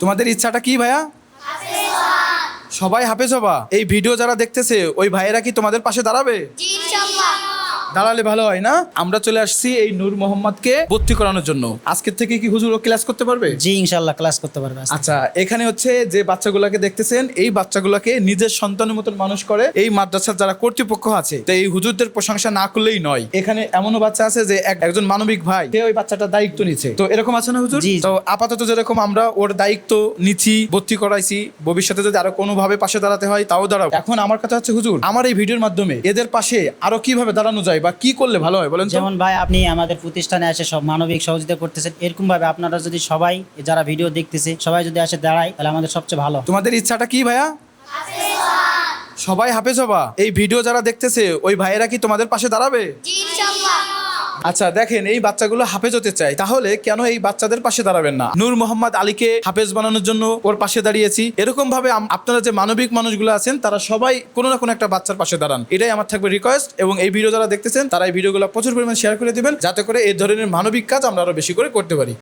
তোমাদের ইচ্ছাটা কি ভাইয়া? সবাই হাফেজ হবা। এই ভিডিও যারা দেখতেছে ওই ভাইয়েরা কি তোমাদের পাশে দাঁড়াবে? দাঁড়ালে ভালো হয় না? আমরা চলে আসছি এই নূর মোহাম্মদকে ভর্তি করানোর জন্য। আজকের থেকে কি হুজুর ও ক্লাস করতে পারবে? জি ইনশাআল্লাহ ক্লাস করতে পারবে। আচ্ছা, এখানে হচ্ছে যে বাচ্চাগুলোকে দেখতেছেন, এই বাচ্চাগুলোকে নিজের সন্তানের মতন মানুষ করে এই মাদ্রাসার যারা কর্তৃপক্ষ আছে। তো এই হুজুরদের প্রশংসা না করলেই নয়। এখানে এমনও বাচ্চা আছে যে একজন মানবিক ভাই সে ওই বাচ্চাটার দায়িত্ব নিচ্ছে। তো এরকম আছে না হুজুর? জি। তো আপাতত যেরকম আমরা ওর দায়িত্ব নিচ্ছি, ভর্তি করাইছি, ভবিষ্যতে যদি আরো কোনোভাবে পাশে দাঁড়াতে হয় তাও দাঁড়াবো। এখন আমার কথা হচ্ছে হুজুর, আমার এই ভিডিওর মাধ্যমে এদের পাশে আরো কিভাবে দাঁড়ানো যায় বা কি করলে ভালো হয় বলেন তো? যেমন ভাই আপনি আমাদের প্রতিষ্ঠানে এসে সব মানবিক সহযোগিতা করতেছেন, এরকম ভাবে আপনারা যদি সবাই যারা ভিডিও দেখতেছে সবাই যদি এসে দাঁড়ায় তাহলে আমাদের সবচেয়ে ভালো। তোমাদের ইচ্ছাটা কি ভাইয়া? সবাই হাফেজ হবা। এই ভিডিও যারা দেখতেছে ওই ভাইয়েরা কি তোমাদের পাশে দাঁড়াবে? আচ্ছা দেখেন, এই বাচ্চাগুলো হাফেজ হতে চায়, তাহলে কেন এই বাচ্চাদের পাশে দাঁড়াবেন না? নূর মোহাম্মদ আলীকে হাফেজ বানানোর জন্য ওর পাশে দাঁড়িয়েছি। এরকম ভাবে আপনারা যে মানবিক মানুষগুলো আছেন তারা সবাই কোনো না কোনো একটা বাচ্চার পাশে দাঁড়ান, এটাই আমার থাকবে রিকোয়েস্ট। এবং এই ভিডিও যারা দেখতেছেন তারা এই ভিডিওগুলো প্রচুর পরিমাণ শেয়ার করে দিবেন, যাতে করে এই ধরনের মানবিক কাজ আমরা আরো বেশি করে করতে পারি।